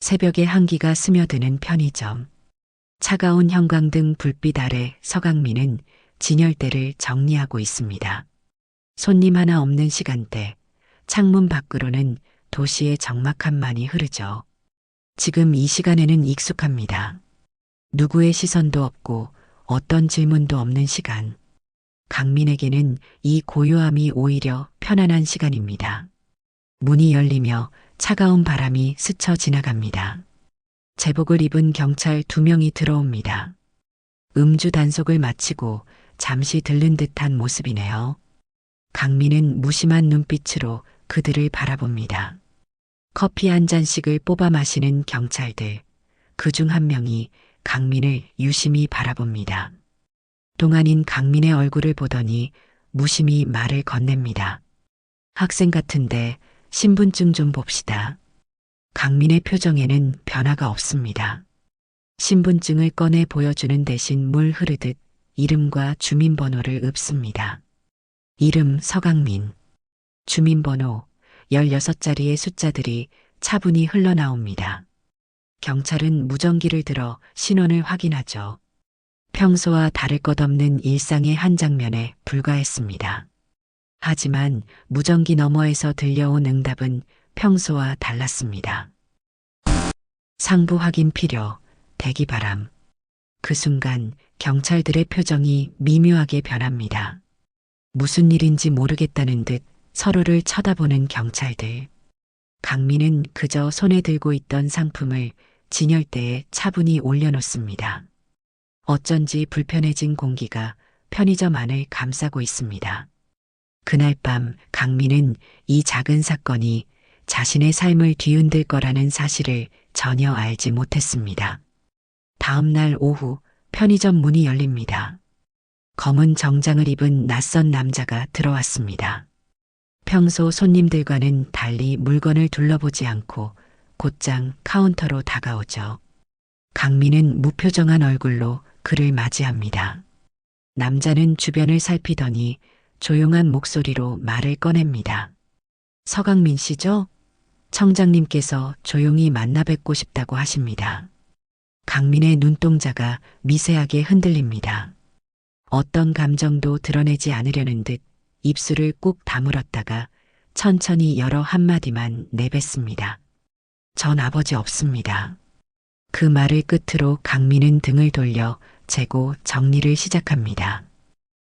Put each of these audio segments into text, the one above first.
새벽에 한기가 스며드는 편의점. 차가운 형광등 불빛 아래 서강민은 진열대를 정리하고 있습니다. 손님 하나 없는 시간대, 창문 밖으로는 도시의 적막함만이 흐르죠. 지금 이 시간에는 익숙합니다. 누구의 시선도 없고 어떤 질문도 없는 시간. 강민에게는 이 고요함이 오히려 편안한 시간입니다. 문이 열리며 차가운 바람이 스쳐 지나갑니다. 제복을 입은 경찰 2명이 들어옵니다. 음주 단속을 마치고 잠시 들른 듯한 모습이네요. 강민은 무심한 눈빛으로 그들을 바라봅니다. 커피 한 잔씩을 뽑아 마시는 경찰들. 그중 한 명이 강민을 유심히 바라봅니다. 동안인 강민의 얼굴을 보더니 무심히 말을 건넵니다. 학생 같은데 신분증 좀 봅시다. 강민의 표정에는 변화가 없습니다. 신분증을 꺼내 보여주는 대신 물 흐르듯 이름과 주민번호를 읊습니다. 이름 서강민. 주민번호 16자리의 숫자들이 차분히 흘러나옵니다. 경찰은 무전기를 들어 신원을 확인하죠. 평소와 다를 것 없는 일상의 한 장면에 불과했습니다. 하지만 무전기 너머에서 들려온 응답은 평소와 달랐습니다. 상부 확인 필요, 대기 바람. 그 순간 경찰들의 표정이 미묘하게 변합니다. 무슨 일인지 모르겠다는 듯 서로를 쳐다보는 경찰들. 강민은 그저 손에 들고 있던 상품을 진열대에 차분히 올려놓습니다. 어쩐지 불편해진 공기가 편의점 안을 감싸고 있습니다. 그날 밤 강민은 이 작은 사건이 자신의 삶을 뒤흔들 거라는 사실을 전혀 알지 못했습니다. 다음 날 오후 편의점 문이 열립니다. 검은 정장을 입은 낯선 남자가 들어왔습니다. 평소 손님들과는 달리 물건을 둘러보지 않고 곧장 카운터로 다가오죠. 강민은 무표정한 얼굴로 그를 맞이합니다. 남자는 주변을 살피더니 조용한 목소리로 말을 꺼냅니다. 서강민 씨죠? 청장님께서 조용히 만나 뵙고 싶다고 하십니다. 강민의 눈동자가 미세하게 흔들립니다. 어떤 감정도 드러내지 않으려는 듯 입술을 꾹 다물었다가 천천히 여러 한마디만 내뱉습니다. 전 아버지 없습니다. 그 말을 끝으로 강민은 등을 돌려 재고 정리를 시작합니다.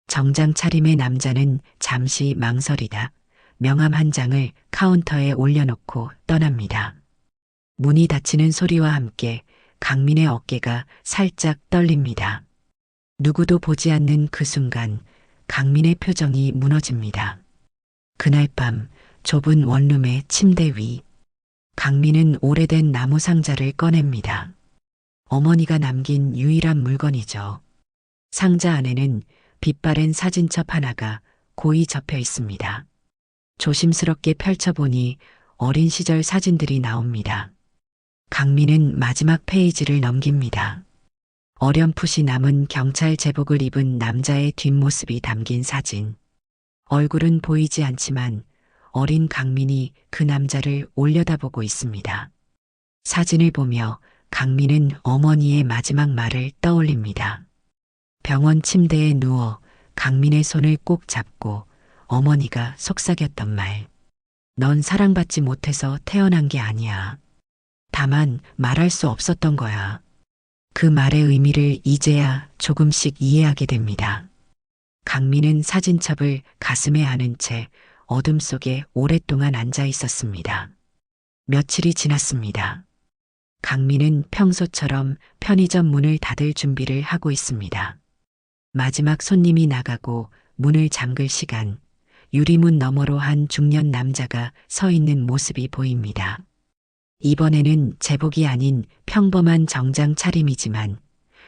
정장 차림의 남자는 잠시 망설이다 명함 한 장을 카운터에 올려놓고 떠납니다. 문이 닫히는 소리와 함께 강민의 어깨가 살짝 떨립니다. 누구도 보지 않는 그 순간 강민의 표정이 무너집니다. 그날 밤 좁은 원룸의 침대 위. 강민은 오래된 나무 상자를 꺼냅니다. 어머니가 남긴 유일한 물건이죠. 상자 안에는 빛바랜 사진첩 하나가 고이 접혀 있습니다. 조심스럽게 펼쳐보니 어린 시절 사진들이 나옵니다. 강민은 마지막 페이지를 넘깁니다. 어렴풋이 남은 경찰 제복을 입은 남자의 뒷모습이 담긴 사진. 얼굴은 보이지 않지만 어린 강민이 그 남자를 올려다보고 있습니다. 사진을 보며 강민은 어머니의 마지막 말을 떠올립니다. 병원 침대에 누워 강민의 손을 꼭 잡고 어머니가 속삭였던 말. 넌 사랑받지 못해서 태어난 게 아니야. 다만 말할 수 없었던 거야. 그 말의 의미를 이제야 조금씩 이해하게 됩니다. 강민은 사진첩을 가슴에 안은 채 어둠 속에 오랫동안 앉아 있었습니다. 며칠이 지났습니다. 강민은 평소처럼 편의점 문을 닫을 준비를 하고 있습니다. 마지막 손님이 나가고 문을 잠글 시간, 유리문 너머로 한 중년 남자가 서 있는 모습이 보입니다. 이번에는 제복이 아닌 평범한 정장 차림이지만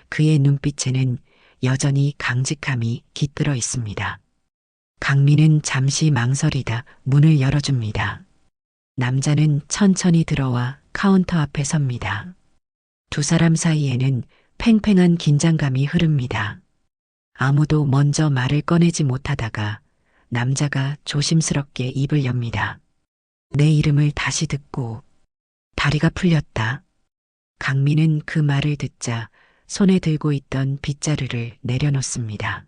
그의 눈빛에는 여전히 강직함이 깃들어 있습니다. 강민은 잠시 망설이다 문을 열어줍니다. 남자는 천천히 들어와 카운터 앞에 섭니다. 두 사람 사이에는 팽팽한 긴장감이 흐릅니다. 아무도 먼저 말을 꺼내지 못하다가 남자가 조심스럽게 입을 엽니다. 내 이름을 다시 듣고 다리가 풀렸다. 강민은 그 말을 듣자 손에 들고 있던 빗자루를 내려놓습니다.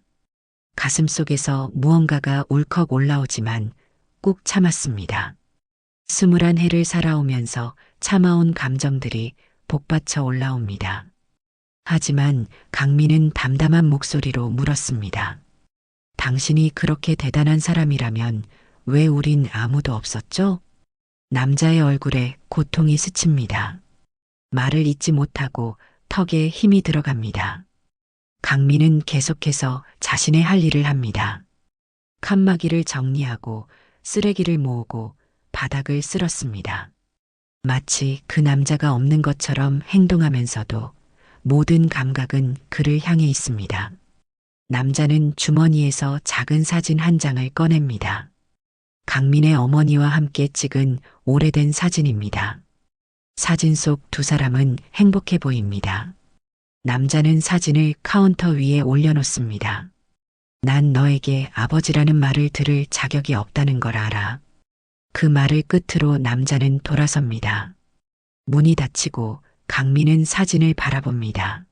가슴 속에서 무언가가 울컥 올라오지만 꾹 참았습니다. 21해를 살아오면서 참아온 감정들이 복받쳐 올라옵니다. 하지만 강민은 담담한 목소리로 물었습니다. 당신이 그렇게 대단한 사람이라면 왜 우린 아무도 없었죠? 남자의 얼굴에 고통이 스칩니다. 말을 잇지 못하고 턱에 힘이 들어갑니다. 강민은 계속해서 자신의 할 일을 합니다. 칸막이를 정리하고 쓰레기를 모으고 바닥을 쓸었습니다. 마치 그 남자가 없는 것처럼 행동하면서도 모든 감각은 그를 향해 있습니다. 남자는 주머니에서 작은 사진 한 장을 꺼냅니다. 강민의 어머니와 함께 찍은 오래된 사진입니다. 사진 속 두 사람은 행복해 보입니다. 남자는 사진을 카운터 위에 올려놓습니다. 난 너에게 아버지라는 말을 들을 자격이 없다는 걸 알아. 그 말을 끝으로 남자는 돌아섭니다. 문이 닫히고 강민은 사진을 바라봅니다.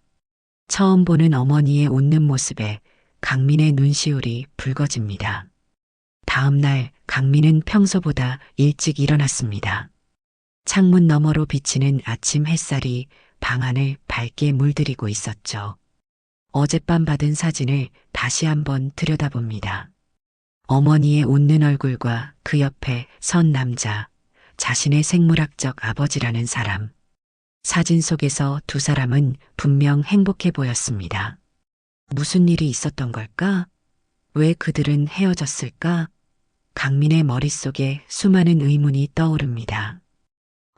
처음 보는 어머니의 웃는 모습에 강민의 눈시울이 붉어집니다. 다음 날 강민은 평소보다 일찍 일어났습니다. 창문 너머로 비치는 아침 햇살이 방 안을 밝게 물들이고 있었죠. 어젯밤 받은 사진을 다시 한번 들여다봅니다. 어머니의 웃는 얼굴과 그 옆에 선 남자, 자신의 생물학적 아버지라는 사람. 사진 속에서 두 사람은 분명 행복해 보였습니다. 무슨 일이 있었던 걸까? 왜 그들은 헤어졌을까? 강민의 머릿속에 수많은 의문이 떠오릅니다.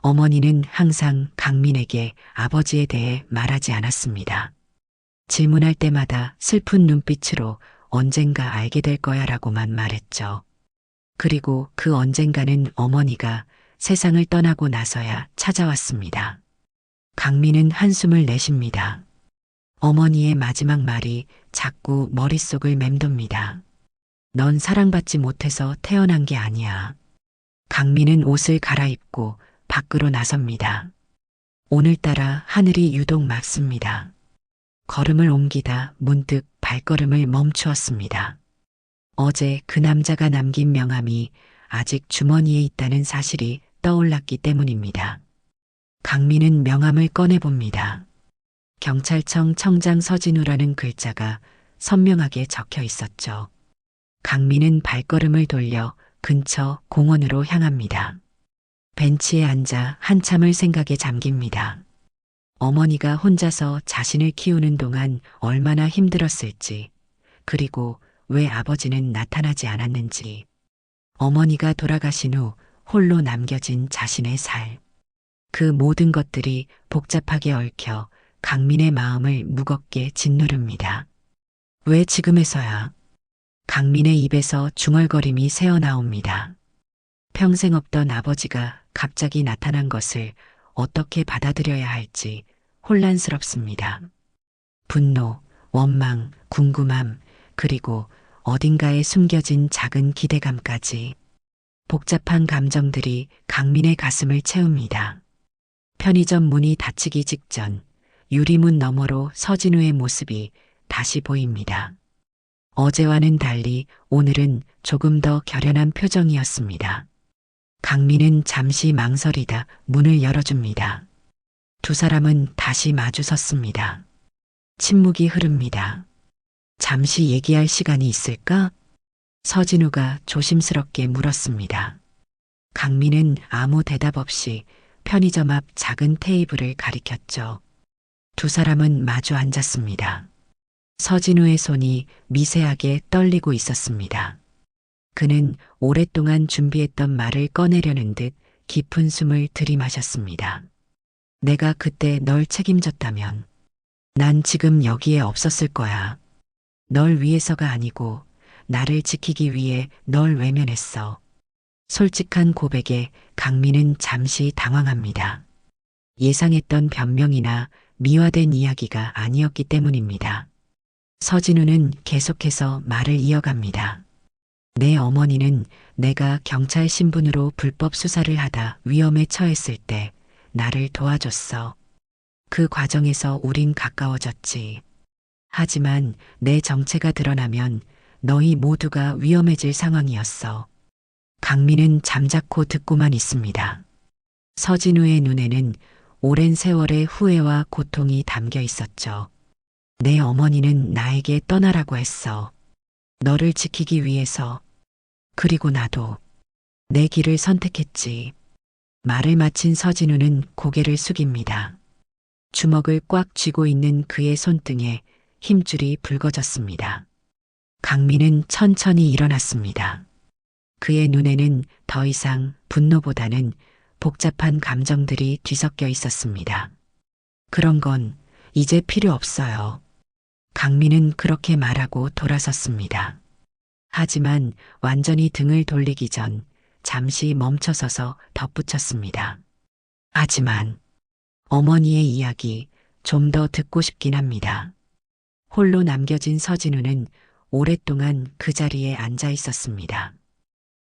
어머니는 항상 강민에게 아버지에 대해 말하지 않았습니다. 질문할 때마다 슬픈 눈빛으로 언젠가 알게 될 거야 라고만 말했죠. 그리고 그 언젠가는 어머니가 세상을 떠나고 나서야 찾아왔습니다. 강민은 한숨을 내쉽니다. 어머니의 마지막 말이 자꾸 머릿속을 맴돕니다. 넌 사랑받지 못해서 태어난 게 아니야. 강민은 옷을 갈아입고 밖으로 나섭니다. 오늘따라 하늘이 유독 맑습니다. 걸음을 옮기다 문득 발걸음을 멈추었습니다. 어제 그 남자가 남긴 명함이 아직 주머니에 있다는 사실이 떠올랐기 때문입니다. 강민은 명함을 꺼내봅니다. 경찰청 청장 서진우라는 글자가 선명하게 적혀 있었죠. 강민은 발걸음을 돌려 근처 공원으로 향합니다. 벤치에 앉아 한참을 생각에 잠깁니다. 어머니가 혼자서 자신을 키우는 동안 얼마나 힘들었을지, 그리고 왜 아버지는 나타나지 않았는지, 어머니가 돌아가신 후 홀로 남겨진 자신의 삶. 그 모든 것들이 복잡하게 얽혀 강민의 마음을 무겁게 짓누릅니다. 왜 지금에서야? 강민의 입에서 중얼거림이 새어나옵니다. 평생 없던 아버지가 갑자기 나타난 것을 어떻게 받아들여야 할지 혼란스럽습니다. 분노, 원망, 궁금함, 그리고 어딘가에 숨겨진 작은 기대감까지 복잡한 감정들이 강민의 가슴을 채웁니다. 편의점 문이 닫히기 직전 유리문 너머로 서진우의 모습이 다시 보입니다. 어제와는 달리 오늘은 조금 더 결연한 표정이었습니다. 강민은 잠시 망설이다 문을 열어줍니다. 두 사람은 다시 마주 섰습니다. 침묵이 흐릅니다. 잠시 얘기할 시간이 있을까? 서진우가 조심스럽게 물었습니다. 강민은 아무 대답 없이 편의점 앞 작은 테이블을 가리켰죠. 두 사람은 마주 앉았습니다. 서진우의 손이 미세하게 떨리고 있었습니다. 그는 오랫동안 준비했던 말을 꺼내려는 듯 깊은 숨을 들이마셨습니다. 내가 그때 널 책임졌다면 난 지금 여기에 없었을 거야. 널 위해서가 아니고 나를 지키기 위해 널 외면했어. 솔직한 고백에 강민은 잠시 당황합니다. 예상했던 변명이나 미화된 이야기가 아니었기 때문입니다. 서진우는 계속해서 말을 이어갑니다. 내 어머니는 내가 경찰 신분으로 불법 수사를 하다 위험에 처했을 때 나를 도와줬어. 그 과정에서 우린 가까워졌지. 하지만 내 정체가 드러나면 너희 모두가 위험해질 상황이었어. 강민은 잠자코 듣고만 있습니다. 서진우의 눈에는 오랜 세월의 후회와 고통이 담겨 있었죠. 내 어머니는 나에게 떠나라고 했어. 너를 지키기 위해서. 그리고 나도 내 길을 선택했지. 말을 마친 서진우는 고개를 숙입니다. 주먹을 꽉 쥐고 있는 그의 손등에 힘줄이 붉어졌습니다. 강민은 천천히 일어났습니다. 그의 눈에는 더 이상 분노보다는 복잡한 감정들이 뒤섞여 있었습니다. 그런 건 이제 필요 없어요. 강민은 그렇게 말하고 돌아섰습니다. 하지만 완전히 등을 돌리기 전 잠시 멈춰서서 덧붙였습니다. 하지만 어머니의 이야기 좀 더 듣고 싶긴 합니다. 홀로 남겨진 서진우는 오랫동안 그 자리에 앉아 있었습니다.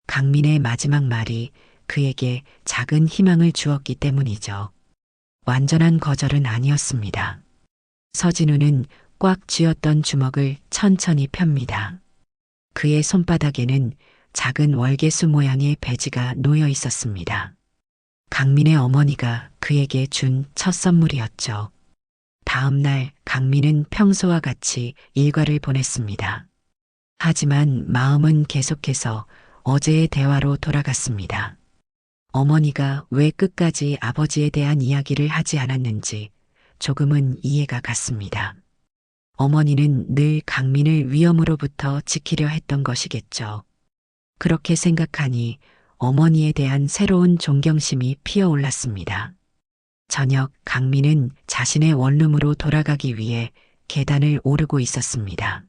강민의 마지막 말이 그에게 작은 희망을 주었기 때문이죠. 완전한 거절은 아니었습니다. 서진우는 꽉 쥐었던 주먹을 천천히 펴니다. 그의 손바닥에는 작은 월계수 모양의 배지가 놓여 있었습니다. 강민의 어머니가 그에게 준 첫 선물이었죠. 다음 날 강민은 평소와 같이 일과를 보냈습니다. 하지만 마음은 계속해서 어제의 대화로 돌아갔습니다. 어머니가 왜 끝까지 아버지에 대한 이야기를 하지 않았는지 조금은 이해가 갔습니다. 어머니는 늘 강민을 위험으로부터 지키려 했던 것이겠죠. 그렇게 생각하니 어머니에 대한 새로운 존경심이 피어올랐습니다. 저녁 강민은 자신의 원룸으로 돌아가기 위해 계단을 오르고 있었습니다.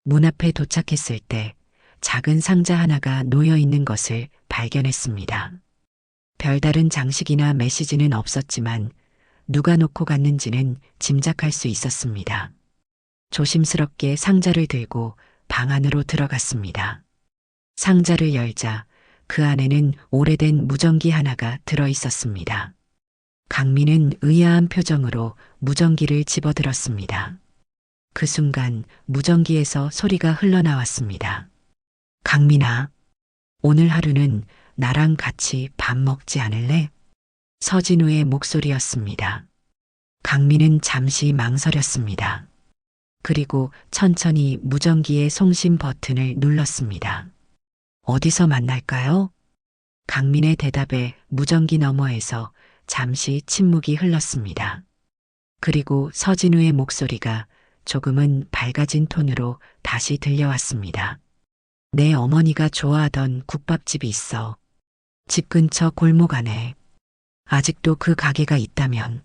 문 앞에 도착했을 때 작은 상자 하나가 놓여 있는 것을 발견했습니다. 별다른 장식이나 메시지는 없었지만 누가 놓고 갔는지는 짐작할 수 있었습니다. 조심스럽게 상자를 들고 방 안으로 들어갔습니다. 상자를 열자 그 안에는 오래된 무전기 하나가 들어 있었습니다. 강민은 의아한 표정으로 무전기를 집어들었습니다. 그 순간 무전기에서 소리가 흘러나왔습니다. 강민아, 오늘 하루는 나랑 같이 밥 먹지 않을래? 서진우의 목소리였습니다. 강민은 잠시 망설였습니다. 그리고 천천히 무전기의 송신 버튼을 눌렀습니다. 어디서 만날까요? 강민의 대답에 무전기 너머에서 잠시 침묵이 흘렀습니다. 그리고 서진우의 목소리가 조금은 밝아진 톤으로 다시 들려왔습니다. 내 어머니가 좋아하던 국밥집이 있어. 집 근처 골목 안에. 아직도 그 가게가 있다면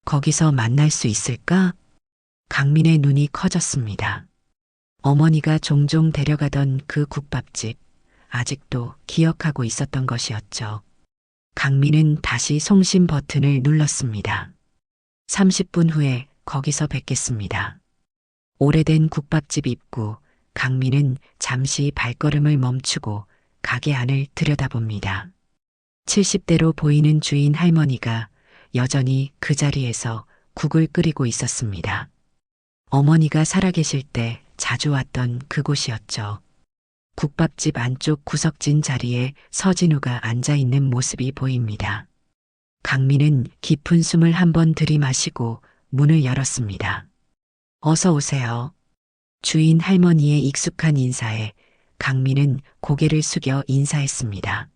거기서 만날 수 있을까? 강민의 눈이 커졌습니다. 어머니가 종종 데려가던 그 국밥집, 아직도 기억하고 있었던 것이었죠. 강민은 다시 송신 버튼을 눌렀습니다. 30분 후에 거기서 뵙겠습니다. 오래된 국밥집 입구, 강민은 잠시 발걸음을 멈추고 가게 안을 들여다봅니다. 70대로 보이는 주인 할머니가 여전히 그 자리에서 국을 끓이고 있었습니다. 어머니가 살아계실 때 자주 왔던 그곳이었죠. 국밥집 안쪽 구석진 자리에 서진우가 앉아 있는 모습이 보입니다. 강민은 깊은 숨을 한번 들이마시고 문을 열었습니다. 어서 오세요. 주인 할머니의 익숙한 인사에 강민은 고개를 숙여 인사했습니다.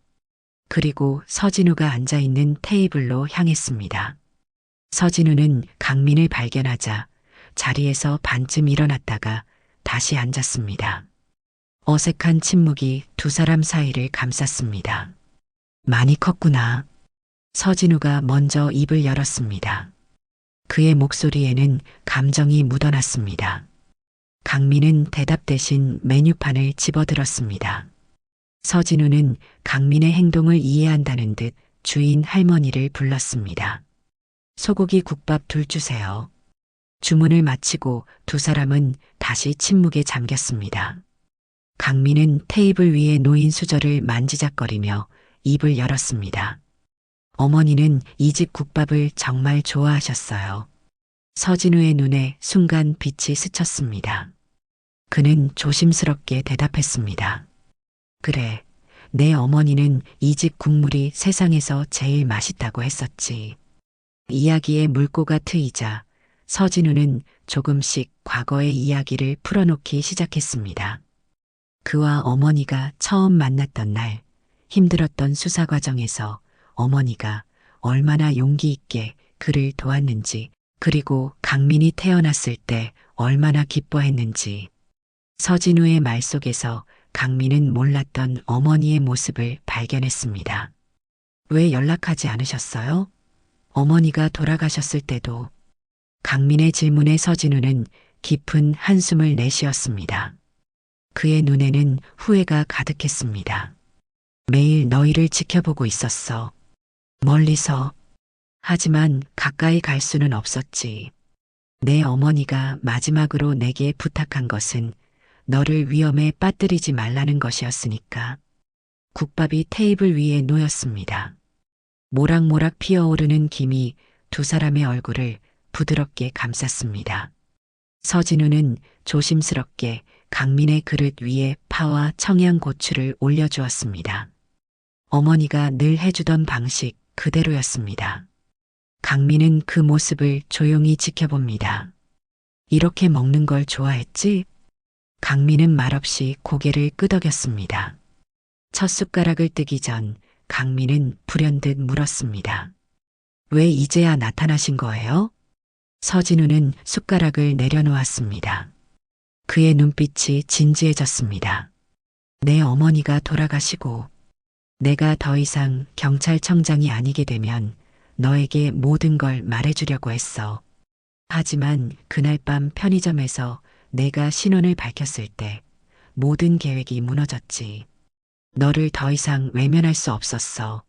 그리고 서진우가 앉아 있는 테이블로 향했습니다. 서진우는 강민을 발견하자 자리에서 반쯤 일어났다가 다시 앉았습니다. 어색한 침묵이 두 사람 사이를 감쌌습니다. 많이 컸구나. 서진우가 먼저 입을 열었습니다. 그의 목소리에는 감정이 묻어났습니다. 강민은 대답 대신 메뉴판을 집어들었습니다. 서진우는 강민의 행동을 이해한다는 듯 주인 할머니를 불렀습니다. 소고기 국밥 둘 주세요. 주문을 마치고 두 사람은 다시 침묵에 잠겼습니다. 강민은 테이블 위에 놓인 수저를 만지작거리며 입을 열었습니다. 어머니는 이 집 국밥을 정말 좋아하셨어요. 서진우의 눈에 순간 빛이 스쳤습니다. 그는 조심스럽게 대답했습니다. 그래, 내 어머니는 이 집 국물이 세상에서 제일 맛있다고 했었지. 이야기의 물꼬가 트이자 서진우는 조금씩 과거의 이야기를 풀어놓기 시작했습니다. 그와 어머니가 처음 만났던 날, 힘들었던 수사 과정에서 어머니가 얼마나 용기 있게 그를 도왔는지, 그리고 강민이 태어났을 때 얼마나 기뻐했는지. 서진우의 말 속에서 강민은 몰랐던 어머니의 모습을 발견했습니다. 왜 연락하지 않으셨어요? 어머니가 돌아가셨을 때도. 강민의 질문에 서진우는 깊은 한숨을 내쉬었습니다. 그의 눈에는 후회가 가득했습니다. 매일 너희를 지켜보고 있었어. 멀리서. 하지만 가까이 갈 수는 없었지. 내 어머니가 마지막으로 내게 부탁한 것은 너를 위험에 빠뜨리지 말라는 것이었으니까. 국밥이 테이블 위에 놓였습니다. 모락모락 피어오르는 김이 두 사람의 얼굴을 부드럽게 감쌌습니다. 서진우는 조심스럽게 강민의 그릇 위에 파와 청양고추를 올려주었습니다. 어머니가 늘 해주던 방식 그대로였습니다. 강민은 그 모습을 조용히 지켜봅니다. 이렇게 먹는 걸 좋아했지? 강민은 말없이 고개를 끄덕였습니다. 첫 숟가락을 뜨기 전 강민은 불현듯 물었습니다. 왜 이제야 나타나신 거예요? 서진우는 숟가락을 내려놓았습니다. 그의 눈빛이 진지해졌습니다. 내 어머니가 돌아가시고 내가 더 이상 경찰청장이 아니게 되면 너에게 모든 걸 말해주려고 했어. 하지만 그날 밤 편의점에서 내가 신원을 밝혔을 때 모든 계획이 무너졌지. 너를 더 이상 외면할 수 없었어.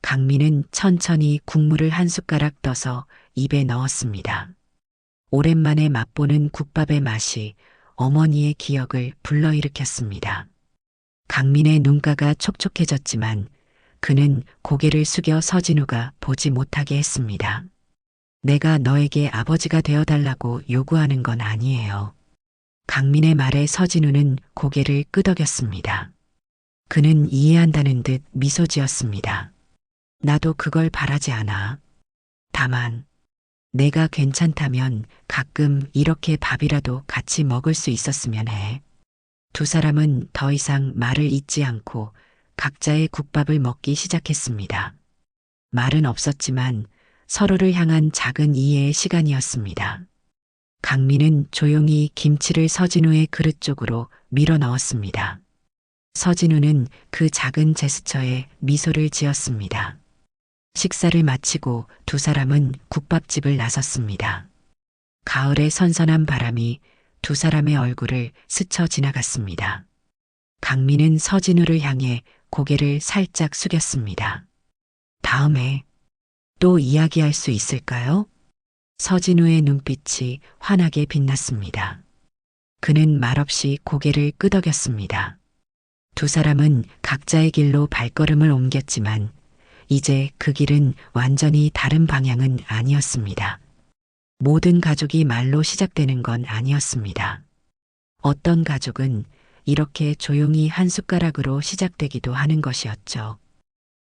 강민은 천천히 국물을 한 숟가락 떠서 입에 넣었습니다. 오랜만에 맛보는 국밥의 맛이 어머니의 기억을 불러일으켰습니다. 강민의 눈가가 촉촉해졌지만 그는 고개를 숙여 서진우가 보지 못하게 했습니다. 내가 너에게 아버지가 되어달라고 요구하는 건 아니에요. 강민의 말에 서진우는 고개를 끄덕였습니다. 그는 이해한다는 듯 미소 지었습니다. 나도 그걸 바라지 않아. 다만 내가 괜찮다면 가끔 이렇게 밥이라도 같이 먹을 수 있었으면 해. 두 사람은 더 이상 말을 잇지 않고 각자의 국밥을 먹기 시작했습니다. 말은 없었지만 서로를 향한 작은 이해의 시간이었습니다. 강민은 조용히 김치를 서진우의 그릇 쪽으로 밀어 넣었습니다. 서진우는 그 작은 제스처에 미소를 지었습니다. 식사를 마치고 두 사람은 국밥집을 나섰습니다. 가을의 선선한 바람이 두 사람의 얼굴을 스쳐 지나갔습니다. 강민은 서진우를 향해 고개를 살짝 숙였습니다. 다음에 또 이야기할 수 있을까요? 서진우의 눈빛이 환하게 빛났습니다. 그는 말없이 고개를 끄덕였습니다. 두 사람은 각자의 길로 발걸음을 옮겼지만 이제 그 길은 완전히 다른 방향은 아니었습니다. 모든 가족이 말로 시작되는 건 아니었습니다. 어떤 가족은 이렇게 조용히 한 숟가락으로 시작되기도 하는 것이었죠.